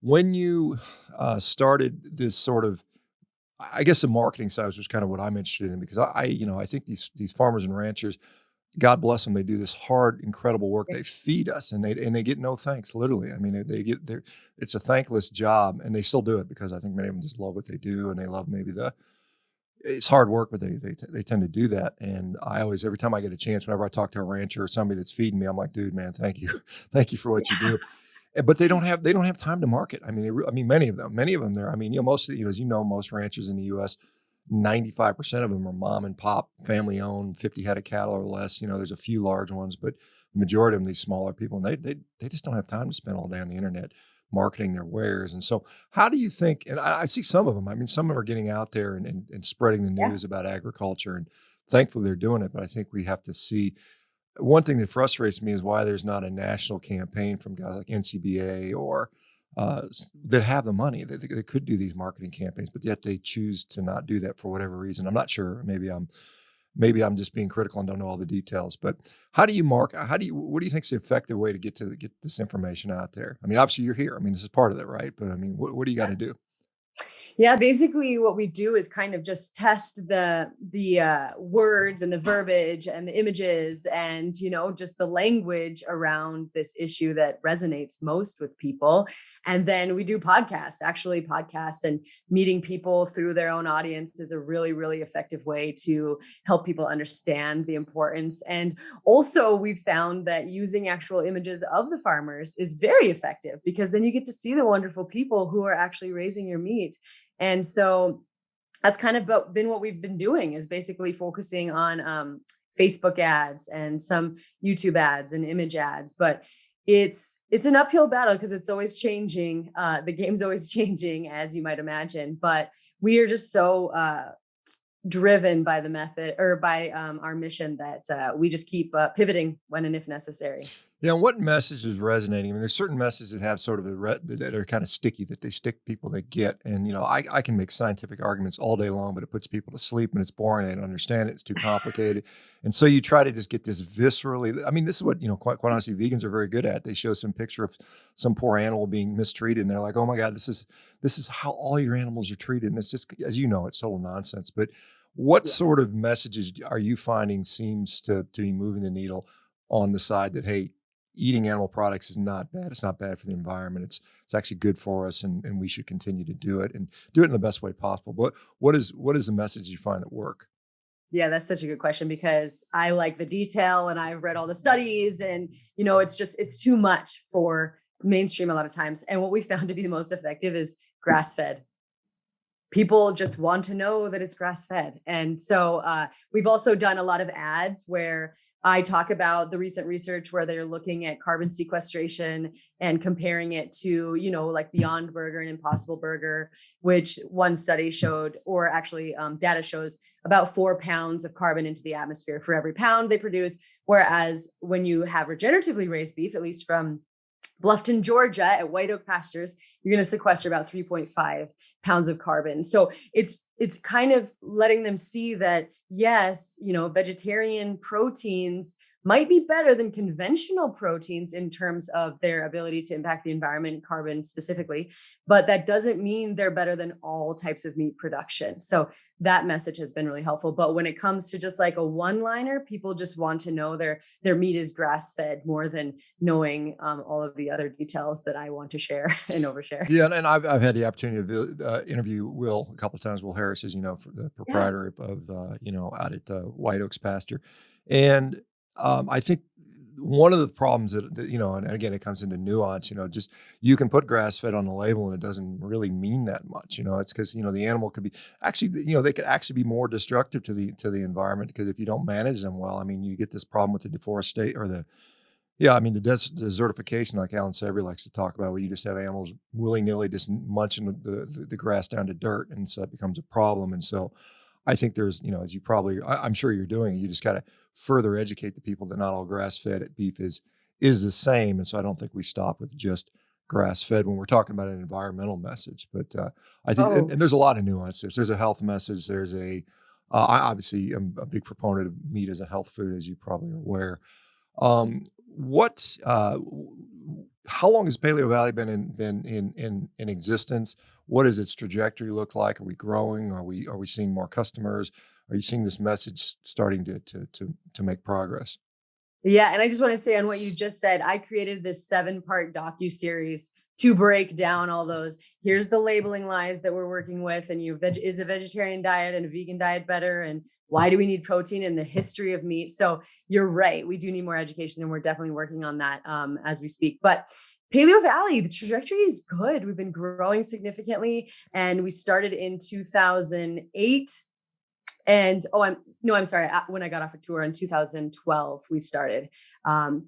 When you started this sort of, I guess the marketing side was kind of what I'm interested in because I think these farmers and ranchers, God bless them, they do this hard, incredible work. Yeah. They feed us, and they get no thanks. Literally, I mean, they get their it's a thankless job, and they still do it because I think many of them just love what they do, and they love maybe the it's hard work, but they tend to do that. And I always, every time I get a chance, whenever I talk to a rancher or somebody that's feeding me, I'm like, dude, man, thank you, thank you for what you do. But they don't have time to market. I mean, I mean, many of them there. I mean, most of as you know, most ranchers in the U.S. 95% of them are mom and pop, family owned, 50 head of cattle or less. There's a few large ones, but the majority of them, these smaller people, and they just don't have time to spend all day on the internet marketing their wares. And so, how do you think? And I see some of them. I mean, some of them are getting out there and spreading the Yeah. news about agriculture, and thankfully they're doing it. But I think we have to see one thing that frustrates me is why there's not a national campaign from guys like NCBA or that have the money that could do these marketing campaigns, but yet they choose to not do that for whatever reason. I'm not sure. Maybe I'm just being critical and don't know all the details. But how do you mark? What do you think is the effective way to get this information out there? I mean, obviously you're here. I mean, this is part of it, right? But I mean, what do you got to do? Yeah, basically what we do is kind of just test the words and the verbiage and the images and just the language around this issue that resonates most with people. And then we do podcasts. Actually, podcasts and meeting people through their own audience is a really, really effective way to help people understand the importance. And also, we've found that using actual images of the farmers is very effective because then you get to see the wonderful people who are actually raising your meat. And so that's kind of been what we've been doing is basically focusing on Facebook ads and some YouTube ads and image ads. But it's an uphill battle because it's always changing. The game's always changing, as you might imagine. But we are just so driven by the method or by our mission that we just keep pivoting when and if necessary. Yeah, what message is resonating? I mean, there's certain messages that have sort of that are kind of sticky that they stick people that get. And I can make scientific arguments all day long, but it puts people to sleep and it's boring. They don't understand it. It's too complicated. And so you try to just get this viscerally. I mean, this is what quite honestly, vegans are very good at. They show some picture of some poor animal being mistreated, and they're like, "Oh my God, this is how all your animals are treated." And it's just, as you know, it's total nonsense. But what Yeah. sort of messages are you finding seems to be moving the needle on the side that, hey, eating animal products is not bad. It's not bad for the environment. It's actually good for us, and we should continue to do it and do it in the best way possible. But what is the message you find at work? Yeah, that's such a good question because I like the detail and I've read all the studies and it's too much for mainstream a lot of times. And what we found to be the most effective is grass fed. People just want to know that it's grass fed. And so we've also done a lot of ads where I talk about the recent research where they're looking at carbon sequestration and comparing it to, like Beyond Burger and Impossible Burger, which one study showed, or actually data shows about 4 pounds of carbon into the atmosphere for every pound they produce. Whereas when you have regeneratively raised beef, at least from Bluffton, Georgia at White Oak Pastures, you're going to sequester about 3.5 pounds of carbon. So it's kind of letting them see that, yes, vegetarian proteins might be better than conventional proteins in terms of their ability to impact the environment, carbon specifically, but that doesn't mean they're better than all types of meat production. So that message has been really helpful. But when it comes to just like a one-liner, people just want to know their meat is grass-fed more than knowing all of the other details that I want to share and overshare. Yeah, and I've had the opportunity to interview Will a couple of times. Will Harris, as you know, for the Yeah. proprietor of out at White Oaks Pasture, and I think one of the problems and again, it comes into nuance. Just you can put grass fed on the label, and it doesn't really mean that much. It's because the animal could be actually, they could actually be more destructive to the environment because if you don't manage them well, I mean, you get this problem with the deforestation or the yeah, I mean, the desertification, like Alan Savory likes to talk about, where you just have animals willy-nilly just munching the grass down to dirt, and so it becomes a problem. And so I think there's, as you probably, I'm sure you're doing, you just got to further educate the people that not all grass-fed beef is the same. And so I don't think we stop with just grass-fed when we're talking about an environmental message. But I think, and, Oh, and there's a lot of nuances. There's a health message. I obviously am a big proponent of meat as a health food, as you probably are aware. What how long has Paleo Valley been in existence? What does its trajectory look like? Are we growing? Are we seeing more customers? Are you seeing this message starting to make progress? Yeah, and I just want to say on what you just said, I created this 7-part docu-series to break down all those. Here's the labeling lies that we're working with, and is a vegetarian diet and a vegan diet better? And why do we need protein and the history of meat? So you're right, we do need more education, and we're definitely working on that as we speak. But Paleo Valley, the trajectory is good. We've been growing significantly, and we started in 2008. And I'm sorry. When I got off a tour in 2012, we started. Um,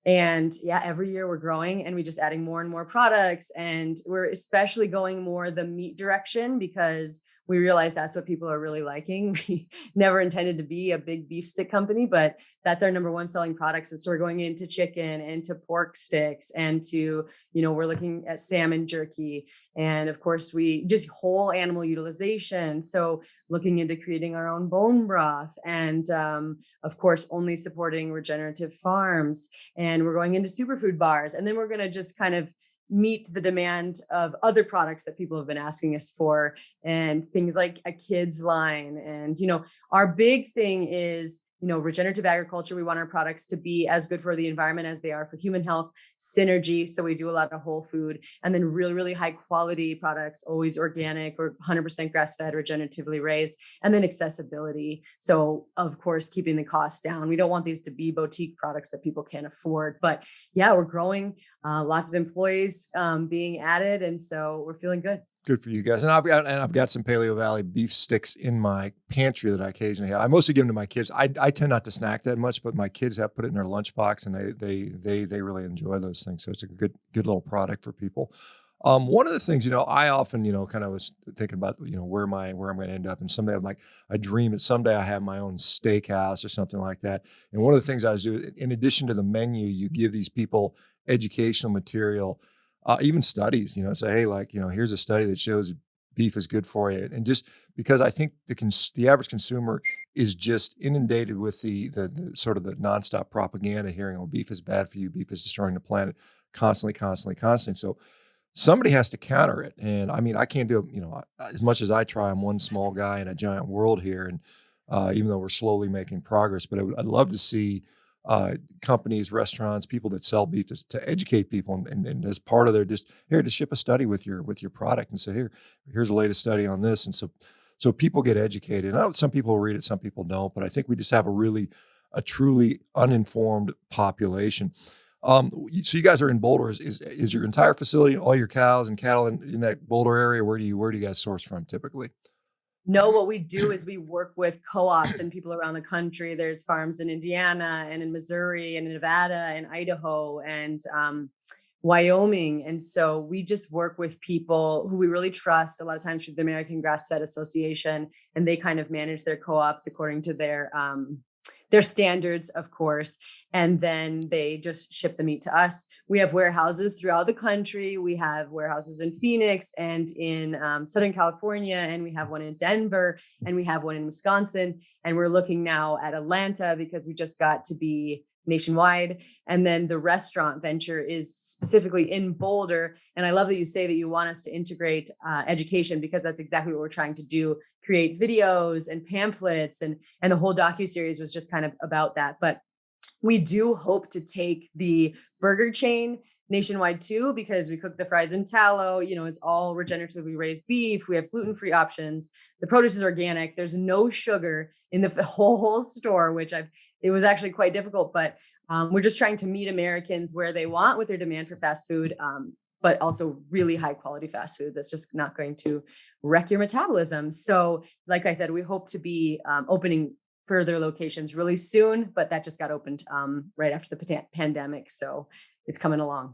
and yeah, every year we're growing and we just adding more and more products. And we're especially going more the meat direction because we realize that's what people are really liking. We never intended to be a big beef stick company, but that's our number one selling products. And so we're going into chicken and to pork sticks and to, we're looking at salmon jerky. And of course, we just whole animal utilization. So looking into creating our own bone broth and, of course, only supporting regenerative farms. And we're going into superfood bars. And then we're going to just kind of meet the demand of other products that people have been asking us for, and things like a kids line. And, our big thing is, regenerative agriculture. We want our products to be as good for the environment as they are for human health, synergy. So we do a lot of whole food, and then really, really high quality products, always organic or 100% grass fed, regeneratively raised, and then accessibility. So of course, keeping the costs down. We don't want these to be boutique products that people can't afford, but yeah, we're growing, lots of employees being added. And so we're feeling good. Good for you guys. And I've got some Paleo Valley beef sticks in my pantry that I occasionally have. I mostly give them to my kids. I tend not to snack that much, but my kids have put it in their lunchbox, and they really enjoy those things. So it's a good little product for people. One of the things, I often, kind of was thinking about, where I'm going to end up. And someday I dream that someday I have my own steakhouse or something like that. And one of the things I was doing, in addition to the menu, you give these people educational material, even studies, say, hey, here's a study that shows beef is good for you. And just because I think the average consumer is just inundated with the sort of the nonstop propaganda, hearing, oh, beef is bad for you, beef is destroying the planet, constantly, constantly, constantly. So somebody has to counter it. And I mean, I can't do it, as much as I try. I'm one small guy in a giant world here. And even though we're slowly making progress, but I'd love to see companies, restaurants, people that sell beef to educate people, and as part of their, just here to ship a study with your product and say, here's the latest study on this. And so people get educated. And I know some people read it, some people don't, but I think we just have a truly uninformed population. So you guys are in Boulder. Is your entire facility, all your cows and cattle in that Boulder area? Where do you guys source from typically? No, what we do is we work with co-ops and people around the country. There's farms in Indiana and in Missouri and in Nevada and Idaho and Wyoming. And so we just work with people who we really trust, a lot of times through the American Grass Fed Association, and they kind of manage their co-ops according to their standards, of course, and then they just ship the meat to us. We have warehouses throughout the country. We have warehouses in Phoenix and in Southern California, and we have one in Denver, and we have one in Wisconsin. And we're looking now at Atlanta because we just got to be nationwide. And then the restaurant venture is specifically in Boulder. And I love that you say that you want us to integrate education, because that's exactly what we're trying to do, create videos and pamphlets, and the whole docuseries was just kind of about that. But we do hope to take the burger chain nationwide too, because we cook the fries in tallow. It's all regeneratively raised beef. We have gluten-free options. The produce is organic. There's no sugar in the whole store, it was actually quite difficult, but we're just trying to meet Americans where they want with their demand for fast food, but also really high quality fast food that's just not going to wreck your metabolism. So like I said, we hope to be opening further locations really soon, but that just got opened right after the pandemic. So it's coming along.